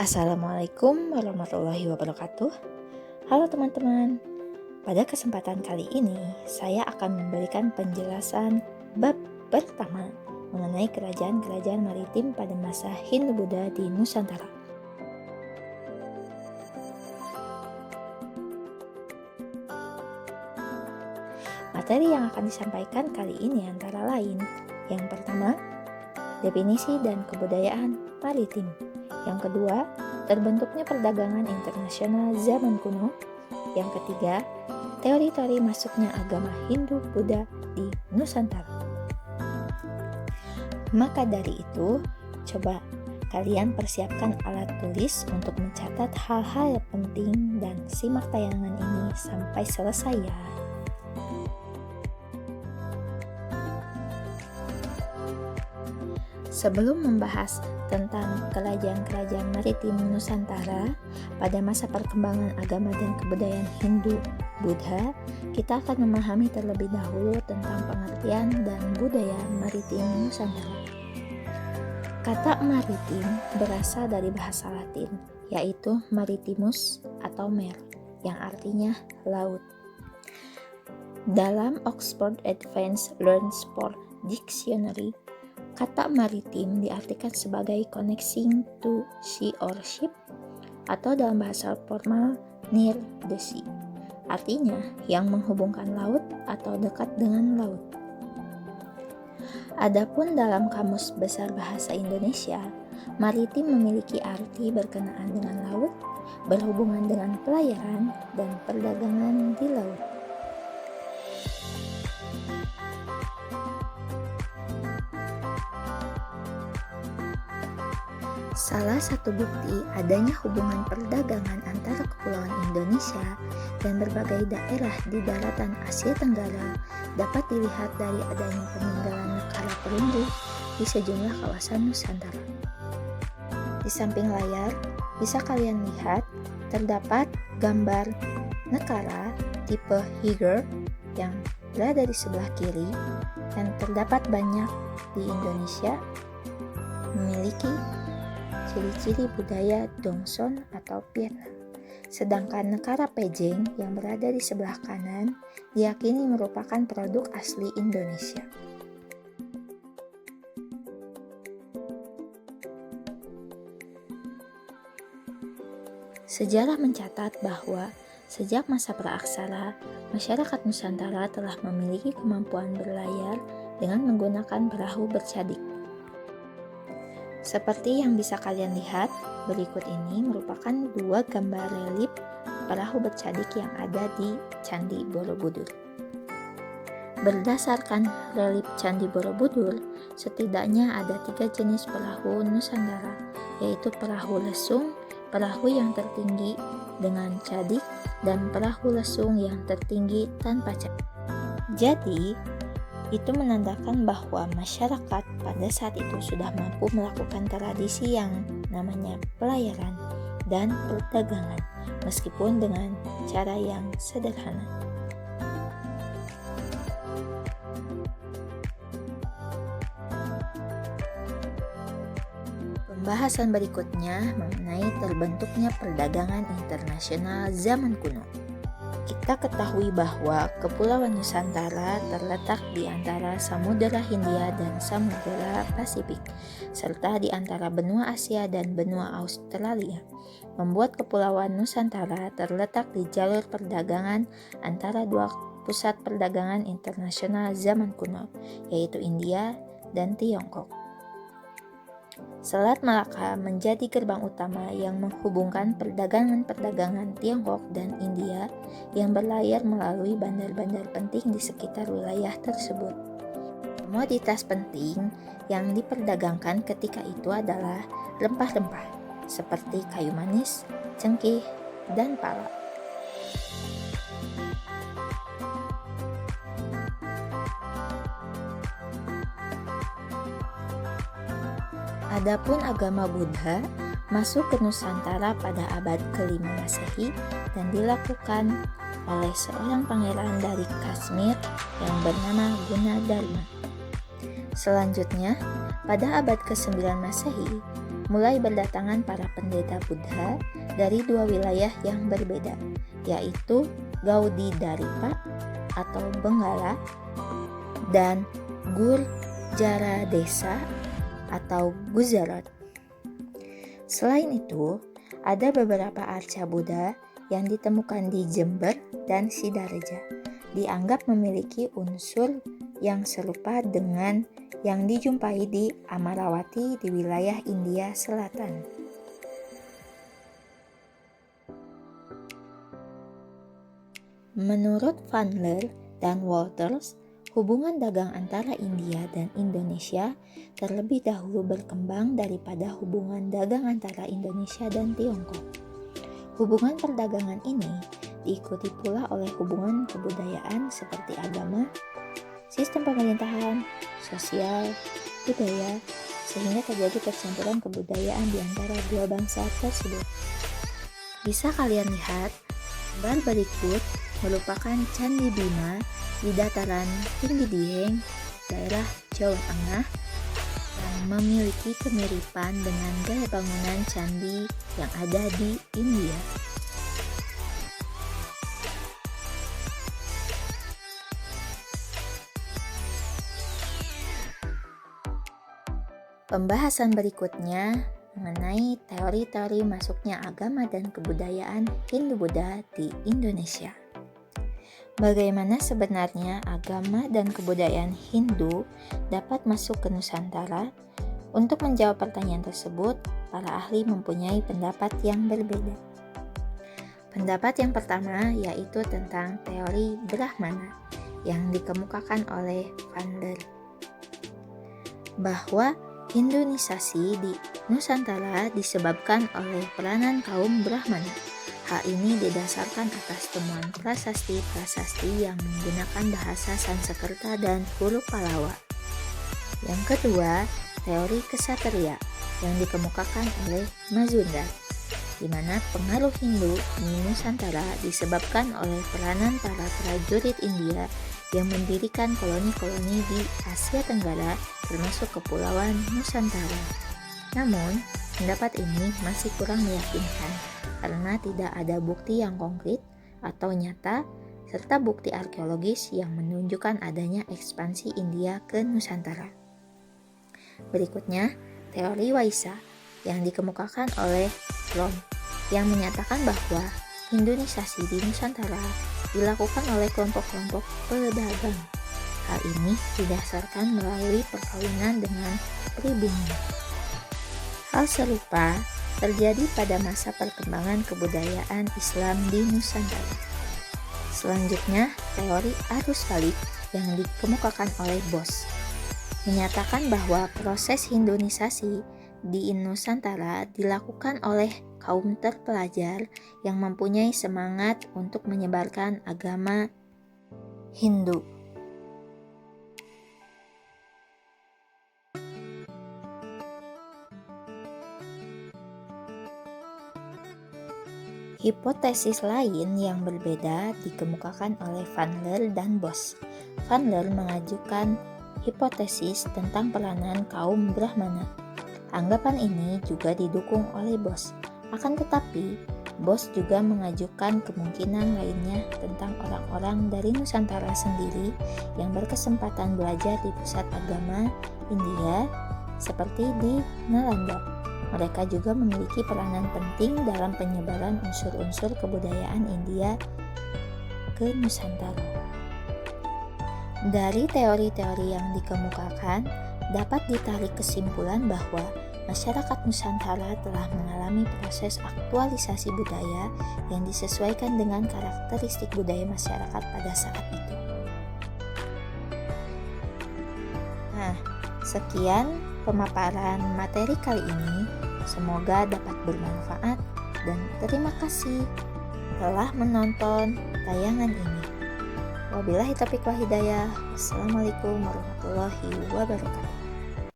Assalamualaikum warahmatullahi wabarakatuh. Halo teman-teman, pada kesempatan kali ini saya akan memberikan penjelasan bab pertama mengenai kerajaan-kerajaan maritim pada masa Hindu-Buddha di Nusantara. Materi yang akan disampaikan kali ini antara lain: yang pertama, definisi dan kebudayaan maritim. Yang kedua, terbentuknya perdagangan internasional zaman kuno. Yang ketiga, teori-teori masuknya agama Hindu-Buddha di Nusantara. Maka dari itu, coba kalian persiapkan alat tulis untuk mencatat hal-hal penting dan simak tayangan ini sampai selesai ya. Sebelum membahas tentang kerajaan-kerajaan maritim Nusantara pada masa perkembangan agama dan kebudayaan Hindu-Buddha, kita akan memahami terlebih dahulu tentang pengertian dan budaya maritim Nusantara. Kata maritim berasal dari bahasa Latin, yaitu maritimus atau mer, yang artinya laut. Dalam Oxford Advanced Learned Sport Dictionary, kata maritim diartikan sebagai connecting to sea or ship, atau dalam bahasa formal near the sea, artinya yang menghubungkan laut atau dekat dengan laut. Adapun dalam Kamus Besar Bahasa Indonesia, maritim memiliki arti berkenaan dengan laut, berhubungan dengan pelayaran dan perdagangan di laut. Salah satu bukti adanya hubungan perdagangan antara kepulauan Indonesia dan berbagai daerah di daratan Asia Tenggara dapat dilihat dari adanya peninggalan nekara perunggu di sejumlah kawasan Nusantara. Di samping layar, bisa kalian lihat terdapat gambar nekara tipe Higger yang berada di sebelah kiri dan terdapat banyak di Indonesia memiliki ciri-ciri budaya Dongson atau Vietnam. Sedangkan nekara Pejeng yang berada di sebelah kanan diyakini merupakan produk asli Indonesia. Sejarah mencatat bahwa sejak masa praaksara, masyarakat Nusantara telah memiliki kemampuan berlayar dengan menggunakan perahu bercadik. Seperti yang bisa kalian lihat, berikut ini merupakan dua gambar relief perahu bercadik yang ada di Candi Borobudur. Berdasarkan relief Candi Borobudur, setidaknya ada 3 jenis perahu Nusantara, yaitu perahu lesung, perahu yang tertinggi dengan cadik, dan perahu lesung yang tertinggi tanpa cadik. Jadi, itu menandakan bahwa masyarakat pada saat itu sudah mampu melakukan tradisi yang namanya pelayaran dan perdagangan, meskipun dengan cara yang sederhana. Pembahasan berikutnya mengenai terbentuknya perdagangan internasional zaman kuno. Kita ketahui bahwa Kepulauan Nusantara terletak di antara Samudera Hindia dan Samudera Pasifik, serta di antara benua Asia dan benua Australia, membuat Kepulauan Nusantara terletak di jalur perdagangan antara dua pusat perdagangan internasional zaman kuno, yaitu India dan Tiongkok. Selat Malaka menjadi gerbang utama yang menghubungkan perdagangan-perdagangan Tiongkok dan India yang berlayar melalui bandar-bandar penting di sekitar wilayah tersebut. Komoditas penting yang diperdagangkan ketika itu adalah rempah-rempah seperti kayu manis, cengkeh, dan pala. Adapun agama Buddha masuk ke Nusantara pada abad ke-5 Masehi dan dilakukan oleh seorang pangeran dari Kashmir yang bernama Gunadarma. Selanjutnya, pada abad ke-9 Masehi, mulai berdatangan para pendeta Buddha dari dua wilayah yang berbeda, yaitu Gaudi-Daripa atau Benggala dan Gurjaradesa atau Gujarat. Selain itu, ada beberapa arca Buddha yang ditemukan di Jember dan Sidareja, dianggap memiliki unsur yang serupa dengan yang dijumpai di Amaravati di wilayah India Selatan. Menurut Vandler dan Walters, hubungan dagang antara India dan Indonesia terlebih dahulu berkembang daripada hubungan dagang antara Indonesia dan Tiongkok. Hubungan perdagangan ini diikuti pula oleh hubungan kebudayaan seperti agama, sistem pemerintahan, sosial, budaya, sehingga terjadi percampuran kebudayaan di antara dua bangsa tersebut. Bisa kalian lihat, gambar berikut merupakan Candi Bima di dataran tinggi Dieng, daerah Jawa Tengah, yang memiliki kemiripan dengan gaya bangunan candi yang ada di India. Pembahasan berikutnya mengenai teori-teori masuknya agama dan kebudayaan Hindu-Buddha di Indonesia. Bagaimana sebenarnya agama dan kebudayaan Hindu dapat masuk ke Nusantara? Untuk menjawab pertanyaan tersebut, para ahli mempunyai pendapat yang berbeda. Pendapat yang pertama yaitu tentang teori Brahmana yang dikemukakan oleh Vandler, bahwa Hinduisasi di Nusantara disebabkan oleh peranan kaum Brahmana. Hal ini didasarkan atas temuan prasasti-prasasti yang menggunakan bahasa Sanskerta dan huruf Pallava. Yang kedua, teori Ksatria yang dikemukakan oleh Mazumdar, di mana pengaruh Hindu di Nusantara disebabkan oleh peranan para prajurit India yang mendirikan koloni-koloni di Asia Tenggara termasuk Kepulauan Nusantara. Namun, pendapat ini masih kurang meyakinkan karena tidak ada bukti yang konkret atau nyata serta bukti arkeologis yang menunjukkan adanya ekspansi India ke Nusantara. Berikutnya, teori Waisa yang dikemukakan oleh Lom yang menyatakan bahwa Hinduisasi di Nusantara dilakukan oleh kelompok-kelompok pedagang. Hal ini didasarkan melalui perkawinan dengan pribumi. Hal serupa terjadi pada masa perkembangan kebudayaan Islam di Nusantara. Selanjutnya, teori arus balik yang dikemukakan oleh Bos menyatakan bahwa proses Hinduisasi di Nusantara dilakukan oleh kaum terpelajar yang mempunyai semangat untuk menyebarkan agama Hindu. Hipotesis lain yang berbeda dikemukakan oleh Vandler dan Bos. Vandler mengajukan hipotesis tentang peranan kaum Brahmana. Anggapan ini juga didukung oleh Bos. Akan tetapi, Bos juga mengajukan kemungkinan lainnya tentang orang-orang dari Nusantara sendiri yang berkesempatan belajar di pusat agama India seperti di Nalanda. Mereka juga memiliki peranan penting dalam penyebaran unsur-unsur kebudayaan India ke Nusantara. Dari teori-teori yang dikemukakan, dapat ditarik kesimpulan bahwa masyarakat Nusantara telah mengalami proses aktualisasi budaya yang disesuaikan dengan karakteristik budaya masyarakat pada saat itu. Nah, sekian pemaparan materi kali ini. Semoga dapat bermanfaat dan terima kasih telah menonton tayangan ini. Wabillahi taufiq wal hidayah. Wassalamualaikum warahmatullahi wabarakatuh.